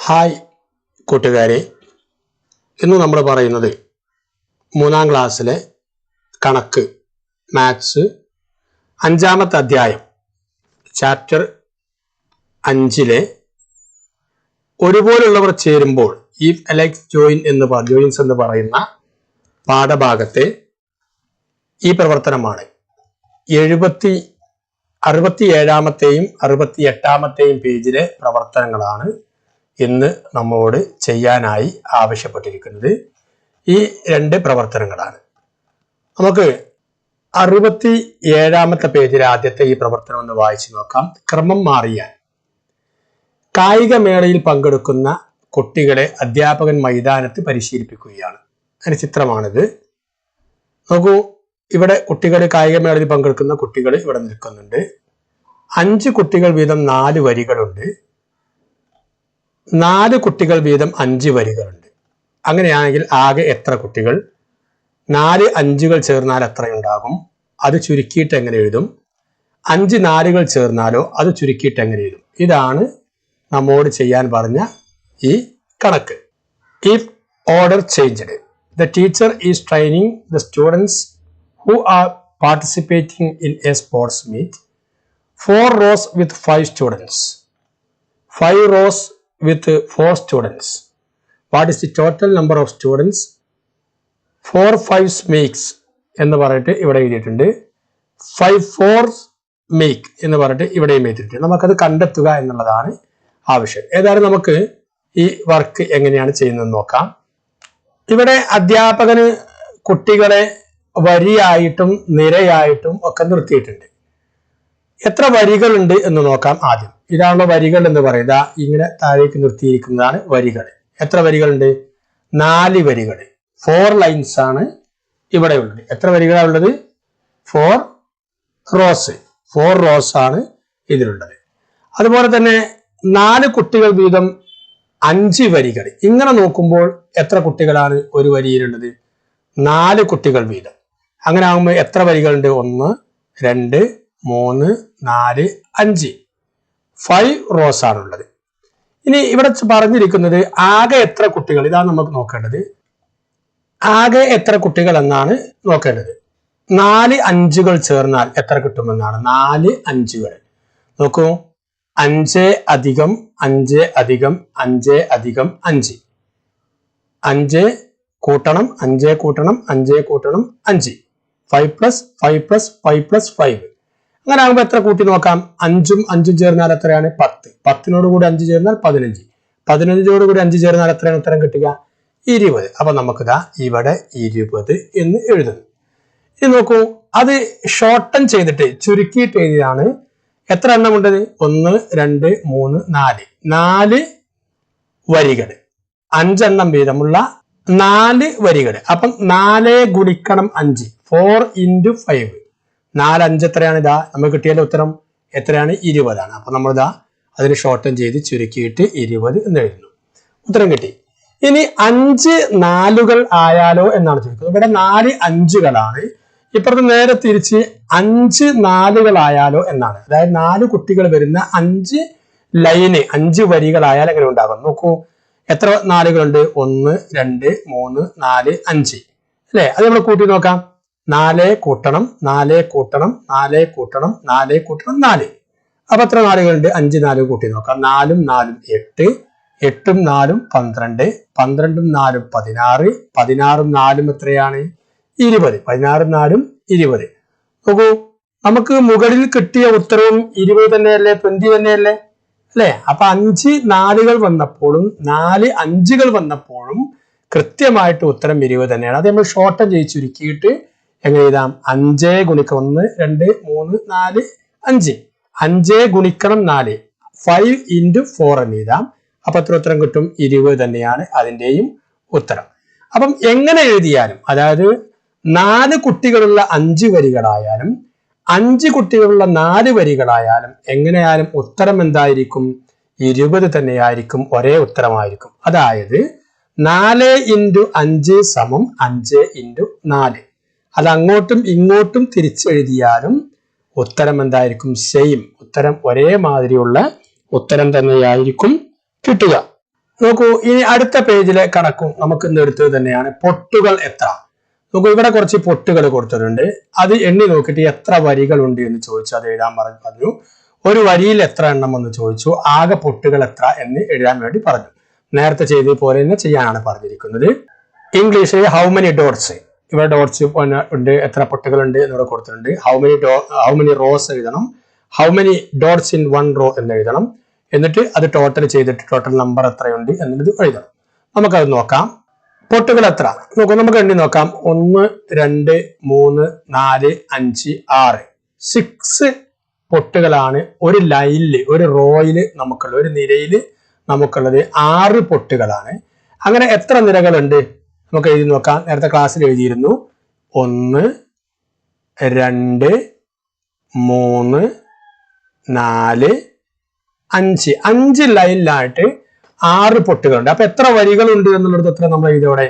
Hi കൂട്ടുകാരെ, ഇന്ന് നമ്മൾ പറയുന്നത് 3ാം ക്ലാസ്സിലെ കണക്ക് മാത്സ് 5ാമത്തെ അധ്യായം ചാപ്റ്റർ 5-ലെ ഒരുപോലുള്ളവർ ചേരുമ്പോൾ ഇഫ് അലൈക്സ് ജോയിൻസ് എന്ന് പറയുന്ന പാഠഭാഗത്തെ ഈ പ്രവർത്തനമാണ്. 67-ാമത്തെയും 68-ാമത്തെയും പേജിലെ പ്രവർത്തനങ്ങളാണ് ഇന്ന് നമ്മോട് ചെയ്യാനായി ആവശ്യപ്പെട്ടിരിക്കുന്നത്. ഈ 2 പ്രവർത്തനങ്ങളാണ്. നമുക്ക് 67-ാമത്തെ പേജിലെ ആദ്യത്തെ ഈ പ്രവർത്തനം ഒന്ന് വായിച്ചു നോക്കാം. ക്രമം മാറിയാൽ. കായികമേളയിൽ പങ്കെടുക്കുന്ന കുട്ടികളെ അധ്യാപകൻ മൈതാനത്ത് പരിശീലിപ്പിക്കുകയാണ്. അതിന്റെ ചിത്രമാണിത്. നോക്കൂ, ഇവിടെ കുട്ടികൾ കായികമേളയിൽ പങ്കെടുക്കുന്ന കുട്ടികൾ ഇവിടെ നിൽക്കുന്നുണ്ട്. 5 കുട്ടികൾ വീതം 4 വരികളുണ്ട്. 4 കുട്ടികൾ വീതം 5 വരികളുണ്ട്. അങ്ങനെയാണെങ്കിൽ ആകെ എത്ര കുട്ടികൾ? 4 5കൾ ചേർന്നാൽ എത്രയുണ്ടാകും? അത് ചുരുക്കിയിട്ട് എങ്ങനെ എഴുതും? 5 4കൾ ചേർന്നാലോ അത് ചുരുക്കിയിട്ട് എങ്ങനെ എഴുതും? ഇതാണ് നമ്മോട് ചെയ്യാൻ പറഞ്ഞ ഈ കണക്ക്. If order changed, the teacher is training the students who are participating in a sports meet. 4 rows with 5 students, 5 rows with 4 students. What is the total number of students? 4 5s makes എന്ന് പറഞ്ഞിട്ട് ഇവിടെ എഴുതിയിട്ടുണ്ട്. 5 4s make എന്ന് പറഞ്ഞിട്ട് ഇവിടെയും എഴുതിയിട്ടുണ്ട്. നമുക്കത് കണ്ടെത്തുക എന്നുള്ളതാണ് ആവശ്യം. ഏതായാലും നമുക്ക് ഈ വർക്ക് എങ്ങനെയാണ് ചെയ്യുന്നതെന്ന് നോക്കാം. ഇവിടെ അധ്യാപകന് കുട്ടികളെ വരിയായിട്ടും നിരയായിട്ടും ഒക്കെ നിർത്തിയിട്ടുണ്ട്. എത്ര വരികളുണ്ട് എന്ന് നോക്കാം ആദ്യം. ഇതാണല്ലോ വരികൾ എന്ന് പറയുക. ഇങ്ങനെ താഴേക്ക് നിർത്തിയിരിക്കുന്നതാണ് വരികൾ. എത്ര വരികളുണ്ട്? 4 വരികൾ. 4 ലൈൻസ് ആണ് ഇവിടെ ഉള്ളത്. എത്ര വരികളാണ് ഉള്ളത്? 4 റോസ്. 4 റോസ് ആണ് ഇതിലുള്ളത്. അതുപോലെ തന്നെ 4 കുട്ടികൾ വീതം 5 വരികൾ. ഇങ്ങനെ നോക്കുമ്പോൾ എത്ര കുട്ടികളാണ് ഒരു വരിയിലുള്ളത്? 4 കുട്ടികൾ വീതം. അങ്ങനെ ആകുമ്പോൾ എത്ര വരികളുണ്ട്? 1 2 3 4 5. 5 റോസ് ആണുള്ളത്. ഇനി ഇവിടെ പറഞ്ഞിരിക്കുന്നത് ആകെ എത്ര കുട്ടികൾ, ഇതാണ് നമുക്ക് നോക്കേണ്ടത്. ആകെ എത്ര കുട്ടികൾ എന്നാണ് നോക്കേണ്ടത്. 4 5കൾ ചേർന്നാൽ എത്ര കിട്ടുമെന്നാണ്. 4 5കൾ. നോക്കൂ, 5 അധികം 5 അധികം 5 അധികം 5. 5 കൂട്ടണം 5 കൂട്ടണം 5 കൂട്ടണം 5. 5 + 5 + 5 + 5. അങ്ങനെ ആകുമ്പോൾ എത്ര കൂട്ടി നോക്കാം? 5ഉം 5ഉം ചേർന്നാൽ എത്രയാണ്? 10. 10നോട് കൂടി 5 ചേർന്നാൽ 15. 15നോട് കൂടി 5 ചേർന്നാൽ എത്രയാണ് ഉത്തരം കിട്ടുക? 20. അപ്പൊ നമുക്കിതാ ഇവിടെ 20 എന്ന് എഴുതുന്നു. ഇനി നോക്കൂ, അത് ഷോർട്ടൻ ചെയ്തിട്ട് ചുരുക്കിയിട്ട് എഴുതിയാണ്. എത്ര എണ്ണം ഉണ്ടത്? 1 2 3 4. 4 വരികൾ. 5 എണ്ണം വീതമുള്ള 4 വരികൾ. അപ്പം 4 ഗുണിക്കണം 5. 4 × 5. 4 5 എത്രയാണ്? ഇതാ നമുക്ക് കിട്ടിയാലും ഉത്തരം എത്രയാണ്? 20 ആണ്. അപ്പൊ നമ്മളിതാ അതിന് ഷോർട്ടൻ ചെയ്ത് ചുരുക്കിയിട്ട് 20 എന്ന് എഴുതുന്നു. ഉത്തരം കിട്ടി. ഇനി 5 4കൾ ആയാലോ എന്നാണ് ചോദിക്കുന്നത്. ഇവിടെ 4 5കളാണ്. ഇപ്പുറത്ത് നേരെ തിരിച്ച് 5 4കൾ ആയാലോ എന്നാണ്. അതായത് 4 കുട്ടികൾ വരുന്ന 5 ലൈന് 5 വരികളായാൽ എങ്ങനെ ഉണ്ടാകും? നോക്കൂ, എത്ര 4കളുണ്ട്? 1 2 3 4 5 അല്ലെ? അത് നമ്മൾ കൂട്ടി നോക്കാം. 4 കൂട്ടണം 4 കൂട്ടണം 4 കൂട്ടണം 4 കൂട്ടണം 4. അപ്പൊ എത്ര 4കളുണ്ട്? 5 4 കൂട്ടി നോക്കാം. 4ഉം 4ഉം 8. 8ഉം 4ഉം 12. 12ഉം 4ഉം 16. 16ഉം 4ഉം എത്രയാണ്? 20. 16ഉം 4ഉം 20. നോക്കൂ, നമുക്ക് മുകളിൽ കിട്ടിയ ഉത്തരവും 20 തന്നെയല്ലേ? 20 തന്നെയല്ലേ അല്ലെ? അപ്പൊ 5 4കൾ വന്നപ്പോഴും 4 5കൾ വന്നപ്പോഴും കൃത്യമായിട്ട് ഉത്തരം 20 തന്നെയാണ്. അത് നമ്മൾ ഷോർട്ടൻ ചെയ്ത് ചുരുക്കിയിട്ട് എങ്ങനെ എഴുതാം? 5 ഗുണിക്കണം 1 2 3 4 5. 5 ഗുണിക്കണം 4. 5 × 4 എന്ന് എഴുതാം. അപ്പൊ എത്ര ഉത്തരം കിട്ടും? 20 തന്നെയാണ് അതിന്റെയും ഉത്തരം. അപ്പം എങ്ങനെ എഴുതിയാലും, അതായത് 4 കുട്ടികളുള്ള 5 വരികളായാലും 5 കുട്ടികളുള്ള 4 വരികളായാലും എങ്ങനെയായാലും ഉത്തരം എന്തായിരിക്കും? 20 തന്നെയായിരിക്കും. ഒരേ ഉത്തരമായിരിക്കും. അതായത് 4 × 5 = 5 × 4. അത് അങ്ങോട്ടും ഇങ്ങോട്ടും തിരിച്ചെഴുതിയാലും ഉത്തരം എന്തായിരിക്കും? സെയിം. ഉത്തരം ഒരേ മാതിരിയുള്ള ഉത്തരം തന്നെയായിരിക്കും കിട്ടുക. നോക്കൂ, ഇനി അടുത്ത പേജിലെ കണക്കും നമുക്ക് ഇന്ന് എടുത്തത് തന്നെയാണ്. പൊട്ടുകൾ എത്ര? നോക്കൂ, ഇവിടെ കുറച്ച് പൊട്ടുകൾ കൊടുത്തിട്ടുണ്ട്. അത് എണ്ണി നോക്കിയിട്ട് എത്ര വരികൾ ഉണ്ട് എന്ന് ചോദിച്ചു. അത് എഴുതാൻ പറഞ്ഞു. ഒരു വരിയിൽ എത്ര എണ്ണം എന്ന് ചോദിച്ചു. ആകെ പൊട്ടുകൾ എത്ര എന്ന് എഴുതാൻ വേണ്ടി പറഞ്ഞു. നേരത്തെ ചെയ്ത പോലെ തന്നെ ചെയ്യാനാണ് പറഞ്ഞിരിക്കുന്നത്. ഇംഗ്ലീഷിൽ ഹൗ മെനി ഡോട്ട്സ്, ഇവിടെ ഡോട്ട്സ് ഉണ്ട്, എത്ര പൊട്ടുകൾ ഉണ്ട് എന്നിവിടെ കൊടുത്തിട്ടുണ്ട്. ഹൗ മെനി റോസ് എഴുതണം. How many dots in one row എന്ന് എഴുതണം. എന്നിട്ട് അത് ടോട്ടൽ ചെയ്തിട്ട് ടോട്ടൽ നമ്പർ എത്രയുണ്ട് എന്നുള്ളത് എഴുതണം. നമുക്കത് നോക്കാം. പൊട്ടുകൾ എത്ര നോക്കൂ, നമുക്ക് എണ്ണി നോക്കാം. 1 2 3 4 5 6 6 പൊട്ടുകളാണ് ഒരു ലൈനില്, ഒരു റോയില് നമുക്കുള്ളത്, ഒരു നിരയില് നമുക്കുള്ളത് 6 പൊട്ടുകളാണ്. അങ്ങനെ എത്ര നിരകളുണ്ട് നമുക്ക് എഴുതി നോക്കാം. നേരത്തെ ക്ലാസ്സിൽ എഴുതിയിരുന്നു. 1 2 3 4 5 5 ലൈനിലായിട്ട് 6 പൊട്ടുകളുണ്ട്. അപ്പൊ എത്ര വരികൾ ഉണ്ട് എന്നുള്ളത് എത്ര നമ്മൾ എഴുതിയോടെ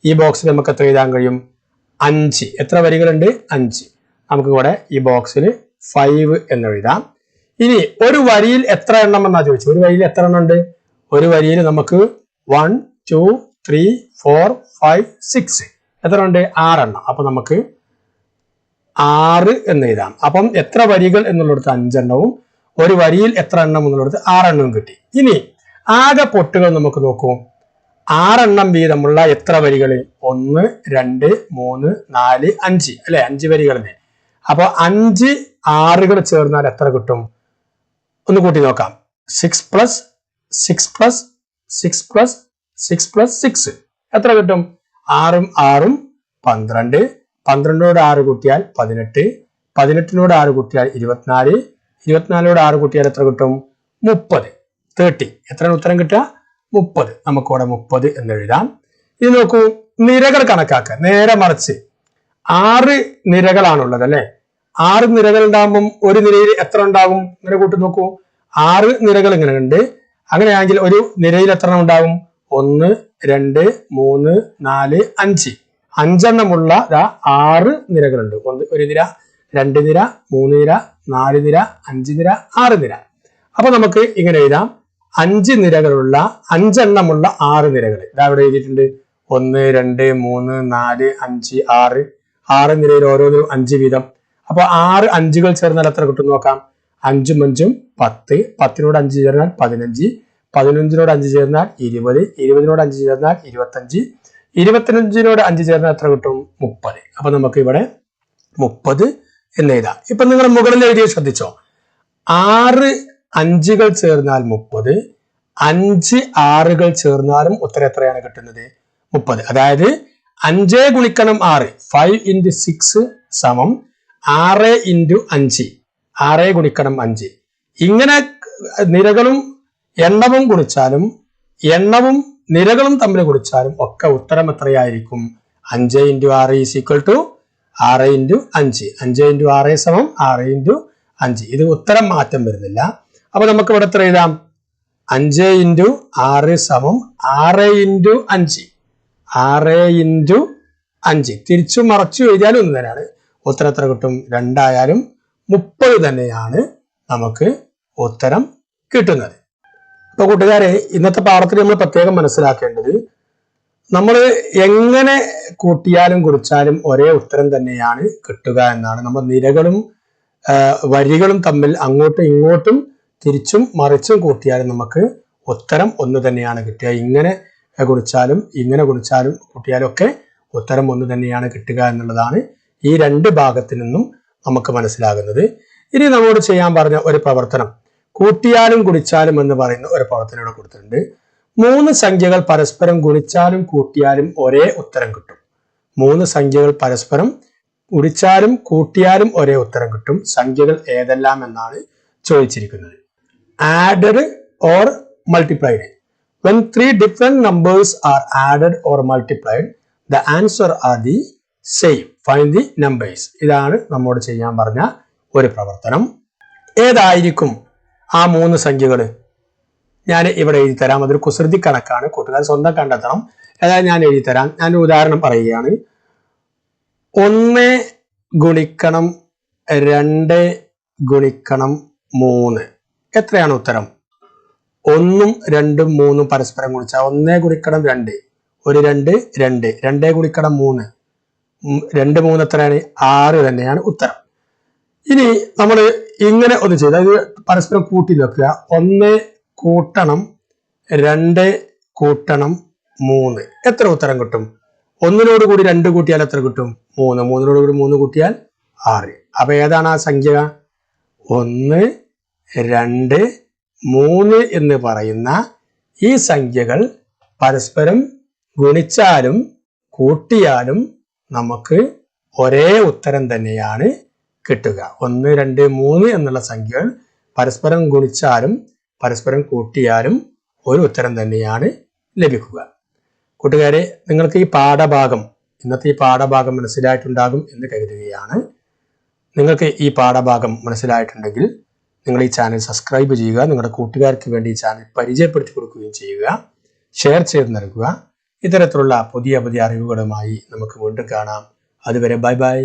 ഈ ബോക്സിൽ നമുക്ക് എത്ര എഴുതാൻ കഴിയും? 5. എത്ര വരികളുണ്ട്? 5. നമുക്ക് ഇവിടെ ഈ ബോക്സിൽ 5 എന്ന് എഴുതാം. ഇനി ഒരു വരിയിൽ എത്ര എണ്ണം എന്നാ ചോദിച്ചു. ഒരു വരിയിൽ എത്ര എണ്ണം ഉണ്ട്? ഒരു വരിയിൽ നമുക്ക് 1 2 3 4 5 6 എത്ര ഉണ്ട്? 6 എണ്ണം. അപ്പൊ നമുക്ക് 6 എന്ന് എഴുതാം. അപ്പം എത്ര വരികൾ എന്നുള്ളത് 5 എണ്ണവും ഒരു വരിയിൽ എത്ര എണ്ണം എന്നുള്ളത് 6 എണ്ണവും കിട്ടി. ഇനി ആകെ പൊട്ടുകൾ നമുക്ക് നോക്കൂ. 6 എണ്ണം വീതമുള്ള എത്ര വരികൾ? 1 2 3 4 5 അല്ലെ? 5 വരികളിൽ. അപ്പൊ 5 6കൾ ചേർന്നാൽ എത്ര കിട്ടും? ഒന്ന് കൂട്ടി നോക്കാം. 6 + 6 + 6 + 6 + 6 എത്ര കിട്ടും? 6 6 12. 12നോട് 6 കൂട്ടിയാൽ 18. 18നോട് 6 കൂട്ടിയാൽ 24. 24നോട് 6 കൂട്ടിയാൽ എത്ര കിട്ടും? 30. 30. എത്രയാണ് ഉത്തരം കിട്ടുക? 30. നമുക്കിവിടെ 30 എന്ന് എഴുതാം. ഇത് നോക്കൂ, നിരകൾ കണക്കാക്കുക. നേരെ മറിച്ച് 6 നിരകളാണുള്ളത് അല്ലെ? 6 നിരകൾ ഉണ്ടാകുമ്പം ഒരു നിരയിൽ എത്ര ഉണ്ടാകും? നിര കൂട്ടി നോക്കൂ. 6 നിരകൾ ഇങ്ങനെ ഉണ്ട്. അങ്ങനെയാണെങ്കിൽ ഒരു നിരയിൽ എത്ര എണ്ണം ഉണ്ടാകും? 1 2 3 4 5 5എണ്ണമുള്ള 6 നിരകളുണ്ട്. ഒരു നിര, 2 നിര, 3 നിര, 4 നിര, 5 നിര, 6 നിര. അപ്പൊ നമുക്ക് ഇങ്ങനെ എഴുതാം. 5 നിരകളുള്ള 5 എണ്ണമുള്ള 6 നിരകൾ ഇതാ ഇവിടെ എഴുതിയിട്ടുണ്ട്. 1 2 3 4 5 6 6 നിരയിൽ ഓരോന്നും 5 വീതം. അപ്പൊ 6 5കൾ ചേർന്നാൽ എത്ര കിട്ടും നോക്കാം. 5 5 10. 10നോട് 5 ചേർന്നാൽ 15. 15നോട് 5 ചേർന്നാൽ 20. 20നോട് 5 ചേർന്നാൽ 25. 25നോട് 5 ചേർന്നാൽ എത്ര കിട്ടും? 30. അപ്പൊ നമുക്ക് ഇവിടെ 30 എന്ന് എഴുതാം. ഇപ്പൊ നിങ്ങൾ മുകളിൽ എഴുതിയത് ശ്രദ്ധിച്ചോ. 6 5കൾ ചേർന്നാൽ 30. 5 6കൾ ചേർന്നാലും ഉത്തരം എത്രയാണ് കിട്ടുന്നത്? 30. അതായത് 5 ഗുണിക്കണം 6 5 × 6 സമം 6 × 5 6 ഗുണിക്കണം 5. ഇങ്ങനെ നിരകളും എണ്ണവും ഗുണിച്ചാലും എണ്ണവും നിരകളും തമ്മിൽ ഗുണിച്ചാലും ഒക്കെ ഉത്തരം എത്രയായിരിക്കും? 5 × 6 = 6 × 5. 5 × 6 സമം 6 × 5. ഇത് ഉത്തരം മാറ്റം വരുന്നില്ല. അപ്പൊ നമുക്ക് ഇവിടെ എത്ര എഴുതാം? 5 × 6 സമം 6 × 5. 6 × 5 തിരിച്ചു മറച്ചു എഴുതിയാലും ഒന്ന് തന്നെയാണ്. ഉത്തരം എത്ര കിട്ടും? 2 ആയാലും 30 തന്നെയാണ് നമുക്ക് ഉത്തരം കിട്ടുന്നത്. അപ്പൊ കൂട്ടുകാരെ, ഇന്നത്തെ പാഠത്തിൽ നമ്മൾ പ്രത്യേകം മനസ്സിലാക്കേണ്ടത്, നമ്മൾ എങ്ങനെ കൂട്ടിയാലും കുറിച്ചാലും ഒരേ ഉത്തരം തന്നെയാണ് കിട്ടുക എന്നാണ്. നമ്മൾ നിരകളും വരികളും തമ്മിൽ അങ്ങോട്ടും ഇങ്ങോട്ടും തിരിച്ചും മറിച്ചും കൂട്ടിയാലും നമുക്ക് ഉത്തരം ഒന്ന് തന്നെയാണ് കിട്ടുക. ഇങ്ങനെ ഗുണിച്ചാലും ഇങ്ങനെ ഗുണിച്ചാലും കൂട്ടിയാലും ഒക്കെ ഉത്തരം ഒന്ന് തന്നെയാണ് കിട്ടുക എന്നുള്ളതാണ് ഈ രണ്ട് ഭാഗത്തു നിന്നും നമുക്ക് മനസ്സിലാകുന്നത്. ഇനി നമ്മോട് ചെയ്യാൻ പറഞ്ഞ ഒരു പ്രവർത്തനം, കൂട്ടിയാലും ഗുണിച്ചാലും എന്ന് പറയുന്ന ഒരു പ്രവർത്തനം ഇവിടെ കൊടുത്തിട്ടുണ്ട്. 3 സംഖ്യകൾ പരസ്പരം ഗുണിച്ചാലും കൂട്ടിയാലും ഒരേ ഉത്തരം കിട്ടും. 3 സംഖ്യകൾ പരസ്പരം ഗുണിച്ചാലും കൂട്ടിയാലും ഒരേ ഉത്തരം കിട്ടും. സംഖ്യകൾ ഏതെല്ലാം എന്നാണ് ചോദിച്ചിരിക്കുന്നത്. Added or multiplied. When 3 different numbers are added or multiplied, the answer are the same. Find the numbers. ഇതാണ് നമ്മോട് ചെയ്യാൻ പറഞ്ഞ ഒരു പ്രവർത്തനം. ഏതായിരിക്കും ആ 3 സംഖ്യകൾ? ഞാൻ ഇവിടെ എഴുതി തരാം. അതൊരു കുസൃതി കണക്കാണ്, കൂട്ടുകാർ സ്വന്തം കണ്ടെത്തണം. അതായത് ഞാൻ എഴുതി തരാം. ഞാനൊരു ഉദാഹരണം പറയുകയാണ്. 1 ഗുണിക്കണം 2 ഗുണിക്കണം 3 എത്രയാണ് ഉത്തരം? ഒന്നും രണ്ടും മൂന്നും പരസ്പരം ഗുണിച്ചാൽ 1 ഗുണിക്കണം 2, ഒരു 2 2, 2 ഗുണിക്കണം 3, 2 3 എത്രയാണ്? 6 തന്നെയാണ് ഉത്തരം. ഇനി നമ്മൾ ഇങ്ങനെ ഒന്ന് ചെയ്ത് അത് പരസ്പരം കൂട്ടി നോക്കുക. 1 കൂട്ടണം 2 കൂട്ടണം 3 എത്ര ഉത്തരം കിട്ടും? 1നോട് കൂടി 2 കൂട്ടിയാൽ എത്ര കിട്ടും? 3. 3നോട് കൂടി 3 കൂട്ടിയാൽ 6. അപ്പൊ ഏതാണ് ആ സംഖ്യ? 1 2 3 എന്ന് പറയുന്ന ഈ സംഖ്യകൾ പരസ്പരം ഗുണിച്ചാലും കൂട്ടിയാലും നമുക്ക് ഒരേ ഉത്തരം തന്നെയാണ് കിട്ടുക. 1 2 3 എന്നുള്ള സംഖ്യകൾ പരസ്പരം ഗുണിച്ചാലും പരസ്പരം കൂട്ടിയാലും ഒരു ഉത്തരം തന്നെയാണ് ലഭിക്കുക. കൂട്ടുകാരെ, നിങ്ങൾക്ക് ഈ പാഠഭാഗം, ഇന്നത്തെ ഈ പാഠഭാഗം മനസ്സിലായിട്ടുണ്ടാകും എന്ന് കരുതുകയാണ്. നിങ്ങൾക്ക് ഈ പാഠഭാഗം മനസ്സിലായിട്ടുണ്ടെങ്കിൽ നിങ്ങൾ ഈ ചാനൽ സബ്സ്ക്രൈബ് ചെയ്യുക, നിങ്ങളുടെ കൂട്ടുകാർക്ക് വേണ്ടി ഈ ചാനൽ പരിചയപ്പെടുത്തി കൊടുക്കുകയും ചെയ്യുക, ഷെയർ ചെയ്ത് നൽകുക. ഇത്തരത്തിലുള്ള പുതിയ പുതിയ അറിവുകളുമായി നമുക്ക് വീണ്ടും കാണാം. അതുവരെ ബൈ ബൈ.